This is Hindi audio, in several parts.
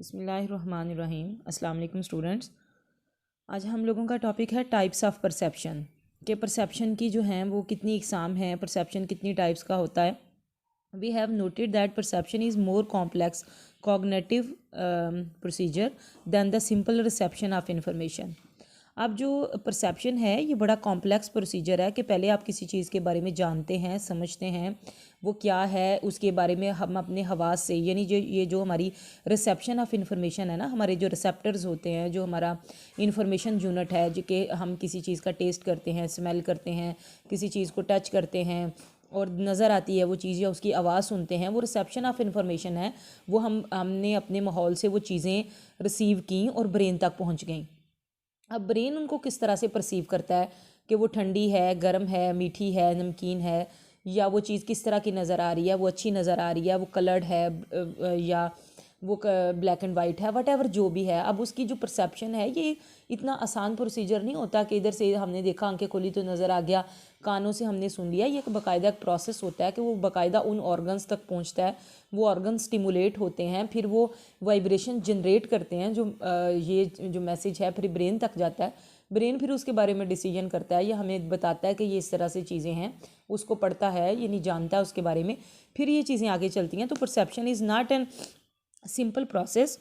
बिस्मिल्लाहिर्रहमानिर्रहीम। अस्सलाम वालेकुम स्टूडेंट्स। आज हम लोगों का टॉपिक है टाइप्स ऑफ परसेप्शन के परसेप्शन की जो हैं वो कितनी इकसाम हैं, परसेप्शन कितनी टाइप्स का होता है। We have noted that perception is more complex cognitive procedure than the simple reception of information. अब जो परसेप्शन है ये बड़ा कॉम्प्लेक्स प्रोसीजर है कि पहले आप किसी चीज़ के बारे में जानते हैं, समझते हैं वो क्या है, उसके बारे में हम अपने हवास से यानी जो हमारी रिसेप्शन ऑफ इंफॉर्मेशन है ना, हमारे जो रिसेप्टर्स होते हैं, जो हमारा इंफॉर्मेशन यूनिट है, जो कि हम किसी चीज़ का टेस्ट करते हैं, स्मेल करते हैं, किसी चीज़ को टच करते हैं और नज़र आती है वो चीज़ या उसकी आवाज़ सुनते हैं, वो रिसेप्शन ऑफ इंफॉर्मेशन है। वो हमने अपने माहौल से वो चीज़ें रिसीव की और ब्रेन तक पहुँच गई। अब ब्रेन उनको किस तरह से परसीव करता है कि वो ठंडी है, गर्म है, मीठी है, नमकीन है, या वो चीज़ किस तरह की नज़र आ रही है, वो अच्छी नज़र आ रही है, वो कलर्ड है या वो ब्लैक एंड वाइट है, वट एवर जो भी है। अब उसकी जो परसेप्शन है ये इतना आसान प्रोसीजर नहीं होता कि इधर से हमने देखा, आंखें खोली तो नज़र आ गया, कानों से हमने सुन लिया। ये एक बाकायदा एक प्रोसेस होता है कि वो बाकायदा उन ऑर्गन्स तक पहुंचता है, वो ऑर्गन स्टिमुलेट होते हैं, फिर वो वाइब्रेशन जनरेट करते हैं, जो ये जो मैसेज है फिर ब्रेन तक जाता है। ब्रेन फिर उसके बारे में डिसीजन करता है या हमें बताता है कि ये इस तरह से चीज़ें हैं, उसको पढ़ता है यानी जानता है उसके बारे में, फिर ये चीज़ें आगे चलती हैं। तो perception is not an simple process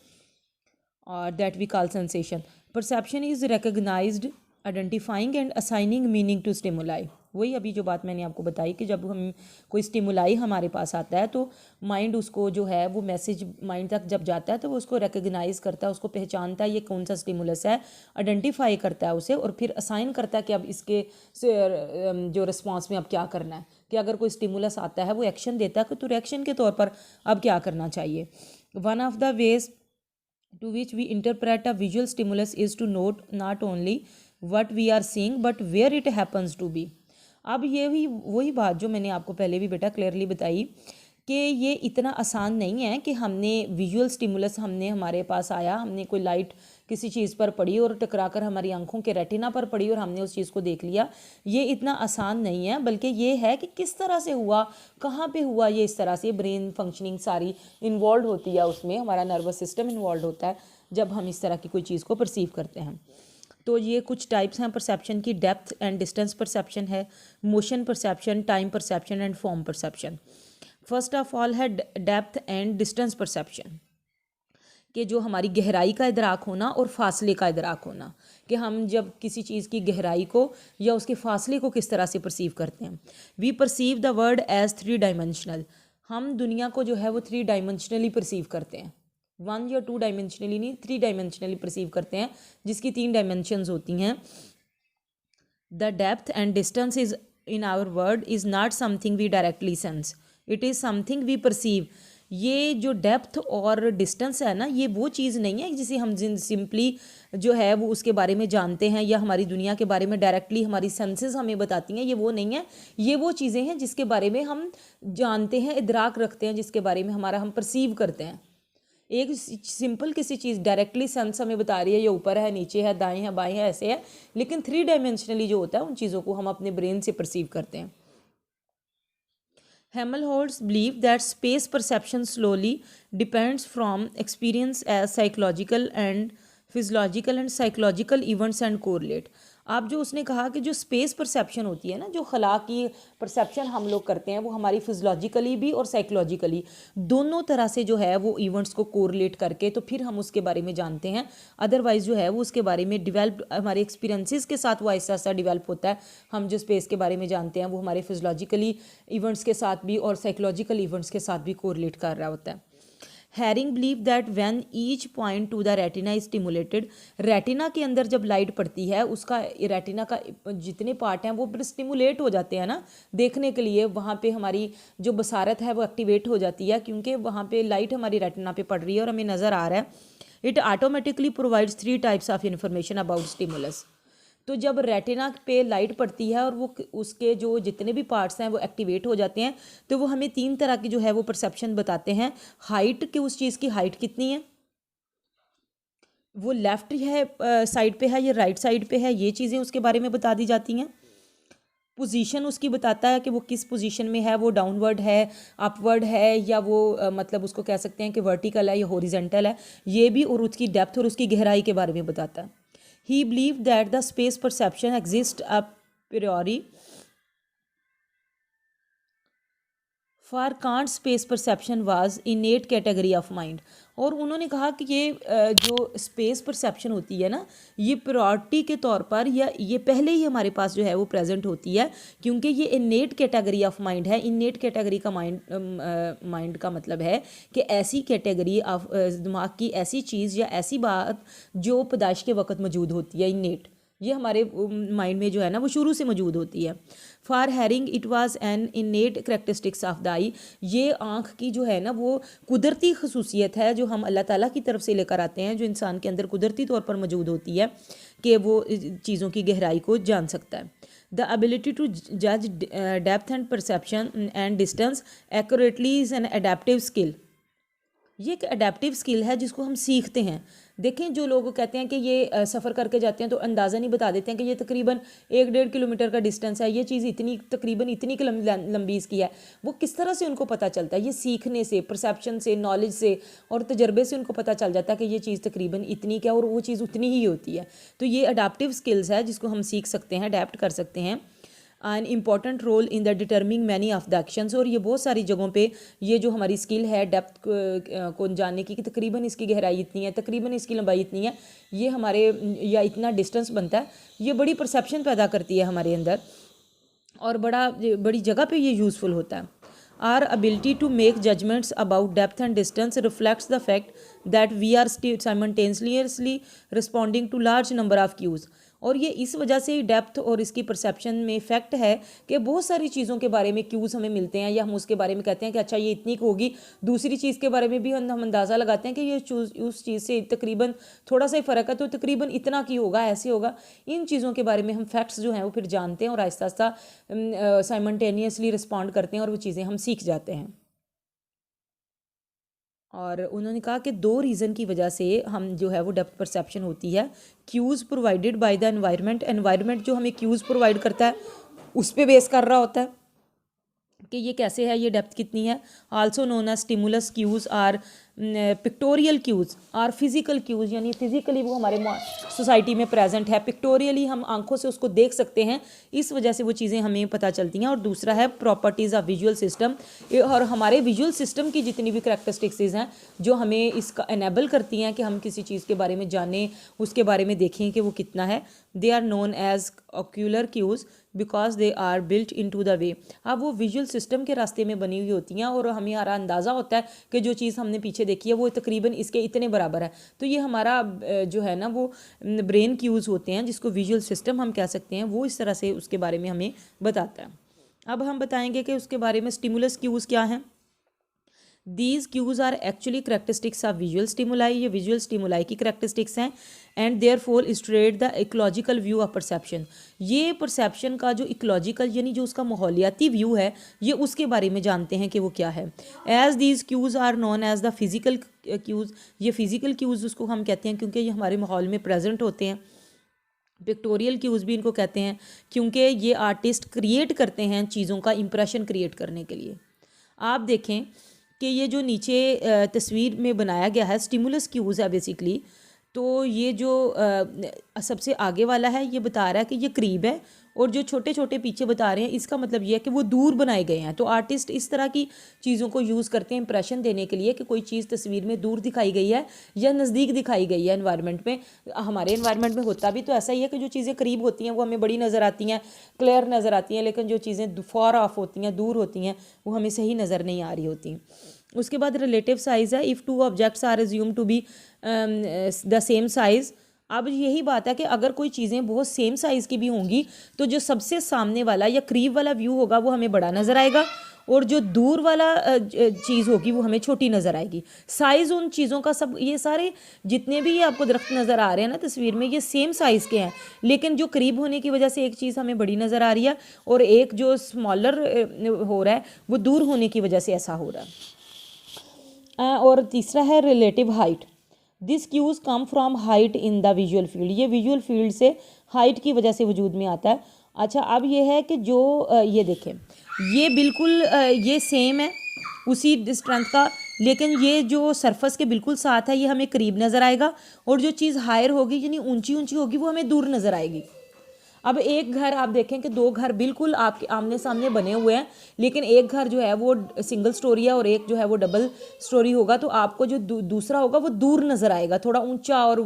or that we call sensation. Perception is recognized, identifying and assigning meaning to stimuli. वही अभी जो बात मैंने आपको बताई कि जब हम कोई स्टिमुलाई हमारे पास आता है तो माइंड उसको जो है वो मैसेज माइंड तक जब जाता है तो वो उसको रिकग्नाइज करता है, उसको पहचानता है ये कौन सा स्टिमुलस है, आइडेंटिफाई करता है उसे और फिर असाइन करता है कि अब इसके जो रिस्पॉन्स में अब क्या करना है। कि अगर कोई स्टिमुलस आता है वो एक्शन देता है तो रिएक्शन के तौर पर अब क्या करना चाहिए। One of the ways to which we interpret a visual stimulus is to note not only what we are seeing but where it happens to be. अब ये भी वही बात जो मैंने आपको पहले भी बेटा क्लियरली बताई कि ये इतना आसान नहीं है कि हमने विजुअल स्टिमुलस हमने हमारे पास आया, हमने कोई लाइट किसी चीज़ पर पड़ी और टकरा कर हमारी आंखों के रेटिना पर पड़ी और हमने उस चीज़ को देख लिया। ये इतना आसान नहीं है, बल्कि ये है कि किस तरह से हुआ, कहाँ पे हुआ, ये इस तरह से ब्रेन फंक्शनिंग सारी इन्वॉल्व होती है, उसमें हमारा नर्वस सिस्टम इन्वॉल्व होता है जब हम इस तरह की कोई चीज़ को परसीव करते हैं। तो ये कुछ टाइप्स हैं परसेप्शन की। डेप्थ एंड डिस्टेंस परसेप्शन है, motion perception, time perception and form perception. First of all है डेप्थ एंड डिस्टेंस परसेप्शन, कि जो हमारी गहराई का इदराक होना और फासले का इदराक होना, कि हम जब किसी चीज़ की गहराई को या उसके फासले को किस तरह से परसीव करते हैं। We perceive the world as 3 dimensional. हम दुनिया को जो है वो 3 डायमेंशनली परसीव करते हैं, 1 या 2 डायमेंशनली नहीं, 3 डायमेंशनली परसीव करते हैं, जिसकी 3 डायमेंशंस होती हैं। The depth and distance is in our world is not something we directly sense, it is something we perceive. ये जो डेप्थ और डिस्टेंस है ना, ये वो चीज़ नहीं है जिसे हम सिंपली जो है वो उसके बारे में जानते हैं या हमारी दुनिया के बारे में डायरेक्टली हमारी सेंसेस हमें बताती हैं, ये वो नहीं है। ये वो चीज़ें हैं जिसके बारे में हम जानते हैं, इदराक रखते हैं, जिसके बारे में हम परसीव करते हैं। एक सिंपल किसी चीज़ डायरेक्टली सेंस हमें बता रही है, ये ऊपर है, नीचे है, दाएं है, बाएं है, ऐसे है, लेकिन 3 डायमेंशनली जो होता है उन चीज़ों को हम अपने ब्रेन से परसीव करते हैं। Helmholtz believed that space perception slowly depends from experience as psychological and physiological and psychological events and correlate. आप जो उसने कहा कि जो स्पेस परसेप्शन होती है ना, जो खला की परसेप्शन हम लोग करते हैं, वो हमारी फिजियोलॉजिकली भी और साइकोलॉजिकली दोनों तरह से जो है वो इवेंट्स को कोरिलेट करके तो फिर हम उसके बारे में जानते हैं। अदरवाइज़ जो है वो उसके बारे में डिवेल्प हमारे एक्सपीरियंसेस के साथ वो ऐसा ऐसा डिवेल्प होता है। हम जो स्पेस के बारे में जानते हैं वो हमारे फिजियोलॉजिकली इवेंट्स के साथ भी और साइकोलॉजिकल इवेंट्स के साथ भी कोरिलेट कर रहा होता है। Herring believe that when each point two the retina is stimulated, retina के अंदर जब लाइट पड़ती है उसका रेटिना का जितने पार्ट हैं वो फिर स्टिमुलेट हो जाते हैं ना देखने के लिए। वहाँ पे हमारी जो बसारत है वो एक्टिवेट हो जाती है, क्योंकि वहाँ पे लाइट हमारी रेटिना पे पड़ रही है और हमें नज़र आ रहा है। It automatically provides 3 types of information about stimulus. तो जब रेटिना पे लाइट पड़ती है और वो उसके जो जितने भी पार्ट्स हैं वो एक्टिवेट हो जाते हैं, तो वो हमें 3 तरह की जो है वो परसेप्शन बताते हैं। हाइट, कि उस चीज़ की हाइट कितनी है, वो लेफ़्ट है साइड पे है या राइट साइड पे है, ये चीज़ें उसके बारे में बता दी जाती हैं। पोजीशन उसकी बताता है कि वो किस पोजीशन में है, वो डाउनवर्ड है, अपवर्ड है, या वो मतलब उसको कह सकते हैं कि वर्टिकल है या हॉरिजेंटल है, ये भी, और उसकी डेप्थ और उसकी गहराई के बारे में बताता है। ही believe that the space perception exist a priori for can't space perception was इनेट category of mind. और उन्होंने कहा कि ये जो स्पेस परसेप्शन होती है ना, ये प्रायोरिटी के तौर पर या ये पहले ही हमारे पास जो है वो प्रेजेंट होती है, क्योंकि ये इनेट कैटेगरी ऑफ माइंड है। इनेट कैटेगरी का माइंड का मतलब है कि ऐसी कैटेगरी ऑफ दिमाग की ऐसी चीज़ या ऐसी बात जो पैदाइश के वक्त मौजूद होती है, इनेट, ये हमारे माइंड में जो है ना वो शुरू से मौजूद होती है। For hearing it was an innate characteristics of the eye, ये आँख की जो है ना वो कुदरती खसूसियत है जो हम अल्लाह ताला की तरफ से लेकर आते हैं, जो इंसान के अंदर कुदरती तौर पर मौजूद होती है कि वो चीज़ों की गहराई को जान सकता है। द एबिलिटी टू जज depth and perception and distance accurately is an adaptive skill. ये एक अडेप्टिव स्किल है जिसको हम सीखते हैं। देखें, जो लोग कहते हैं कि ये सफ़र करके जाते हैं तो अंदाज़ा नहीं बता देते हैं कि ये तकरीबन 1-1.5 किलोमीटर का डिस्टेंस है, ये चीज़ इतनी तकरीबन इतनी लंबी इसकी है, वो किस तरह से उनको पता चलता है? ये सीखने से, परसेप्शन से, नॉलेज से और तजर्बे से उनको पता चल जाता है कि ये चीज़ तकरीबन इतनी क्या, और वो चीज़ उतनी ही होती है। तो ये अडेप्टिव स्किल्स है जिसको हम सीख सकते हैं, अडेप्ट कर सकते हैं। An important role in the determining many of the actions. और ये बहुत सारी जगहों पे ये जो हमारी स्किल है डेप्थ को जानने की कि तकरीबन इसकी गहराई इतनी है, तकरीबन इसकी लंबाई इतनी है, ये हमारे या इतना डिस्टेंस बनता है, ये बड़ी परसेप्शन पैदा करती है हमारे अंदर और बड़ी जगह पे ये यूज़फुल होता है। Our ability to make judgments about depth and distance reflects the fact that we are simultaneously responding to large number of cues। और ये इस वजह से डेप्थ और इसकी परसेप्शन में फैक्ट है कि बहुत सारी चीज़ों के बारे में क्यूज़ हमें मिलते हैं, या हम उसके बारे में कहते हैं कि अच्छा ये इतनी की होगी। दूसरी चीज़ के बारे में भी हम अंदाज़ा लगाते हैं कि ये उस चीज़ से तकरीबन थोड़ा सा ही फ़र्क है तो तकरीबन इतना की होगा, ऐसे होगा। इन चीज़ों के बारे में हम फैक्ट्स जो हैं वो फिर जानते हैं और आहिस्ता आहिस्ता साइमल्टेनियसली रिस्पॉन्ड करते हैं और वो चीज़ें हम सीख जाते हैं। और उन्होंने कहा कि 2 रीज़न की वजह से हम जो है वो डेप्थ परसेप्शन होती है। Cues provided by the environment जो हमें क्यूज़ प्रोवाइड करता है उस पर बेस कर रहा होता है कि ये कैसे है, ये डेप्थ कितनी है। Also known as stimulus cues are pictorial cues are physical cues, यानी फिज़िकली वो हमारे सोसाइटी में प्रेजेंट है, पिक्टोरियली हम आंखों से उसको देख सकते हैं, इस वजह से वो चीज़ें हमें पता चलती हैं। और दूसरा है प्रॉपर्टीज़ ऑफ विजुअल सिस्टम, और हमारे विजुअल सिस्टम की जितनी भी करैक्टरिस्टिक्स हैं जो हमें इसका एनेबल करती हैं कि हम किसी चीज़ के बारे में जानें, उसके बारे में देखें कि वो कितना है। They are known as ocular cues because they are built in to the way. अब वो विजुअल सिस्टम के रास्ते में बनी हुई होती हैं और हमें हमारा अंदाज़ा होता है कि जो चीज़ हमने पीछे देखी है वो तकरीबन इसके इतने बराबर है। तो ये हमारा जो है ना वो ब्रेन क्यूज़ होते हैं जिसको विजुअल सिस्टम हम कह सकते हैं, वो इस तरह से उसके बारे में हमें बताता है। अब हम बताएंगे कि उसके बारे में स्टिमुलस क्यूज़ क्या हैं। These cues are actually characteristics of visual stimuli, ये विजुअल स्टिमुलाई की करेक्टरिस्टिक्स हैं। And therefore illustrate the ecological view of perception, ये परसेप्शन का जो इकोलॉजिकल यानी जो उसका माहौलियाती व्यू है ये उसके बारे में जानते हैं कि वो क्या है। As these cues are known as the physical cues, ये फिज़िकल क्यूज़ उसको हम कहते हैं क्योंकि ये हमारे माहौल में प्रेजेंट होते हैं। पिक्टोरियल क्यूज़ भी इनको कहते हैं क्योंकि ये आर्टिस्ट क्रिएट करते हैं चीज़ों का इंप्रेशन क्रिएट करने के लिए। आप देखें कि ये जो नीचे तस्वीर में बनाया गया है स्टिमुलस क्यूज़ है बेसिकली, तो ये जो सबसे आगे वाला है ये बता रहा है कि ये करीब है, और जो छोटे छोटे पीछे बता रहे हैं इसका मतलब ये है कि वो दूर बनाए गए हैं। तो आर्टिस्ट इस तरह की चीज़ों को यूज़ करते हैं इंप्रेशन देने के लिए कि कोई चीज़ तस्वीर में दूर दिखाई गई है या नज़दीक दिखाई गई है। एनवायरनमेंट में, हमारे एनवायरनमेंट में होता भी तो ऐसा ही है कि जो चीज़ें करीब होती हैं वो हमें बड़ी नज़र आती हैं, क्लियर नज़र आती हैं, लेकिन जो चीज़ें फार ऑफ होती हैं, दूर होती हैं, वो हमें सही नज़र नहीं आ रही होती। उसके बाद रिलेटिव साइज़ है। If 2 objects are assume to be the same size, अब यही बात है कि अगर कोई चीज़ें बहुत सेम साइज़ की भी होंगी तो जो सबसे सामने वाला या करीब वाला व्यू होगा वो हमें बड़ा नज़र आएगा, और जो दूर वाला चीज़ होगी वो हमें छोटी नज़र आएगी। साइज़ उन चीज़ों का सब, ये सारे जितने भी ये आपको दरख्त नज़र आ रहे हैं ना तस्वीर में, ये सेम साइज़ के हैं, लेकिन जो करीब होने की वजह से एक चीज़ हमें बड़ी नज़र आ रही है और एक जो स्मॉलर हो रहा है वो दूर होने की वजह से ऐसा हो रहा है। और तीसरा है relative height. This cues come from height in the visual field, ये विजुअल फील्ड से हाइट की वजह से वजूद में आता है। अच्छा, अब ये है कि जो ये देखें, ये बिल्कुल ये सेम है उसी स्ट्रेंथ का, लेकिन ये जो सरफेस के बिल्कुल साथ है ये हमें करीब नज़र आएगा, और जो चीज़ हायर होगी यानी ऊंची ऊंची होगी वो हमें दूर नज़र आएगी। अब एक घर आप देखें कि दो घर बिल्कुल आपके आमने सामने बने हुए हैं, लेकिन एक घर जो है वो सिंगल स्टोरी है और एक जो है वो डबल स्टोरी होगा, तो आपको जो दूसरा होगा वो दूर नज़र आएगा, थोड़ा ऊंचा और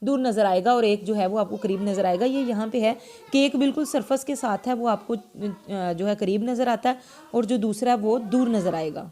दूर नज़र आएगा, और एक जो है वो आपको करीब नज़र आएगा। ये यहाँ पे है कि एक बिल्कुल सरफेस के साथ है वो आपको जो है करीब नज़र आता है, और जो दूसरा है वो दूर नज़र आएगा।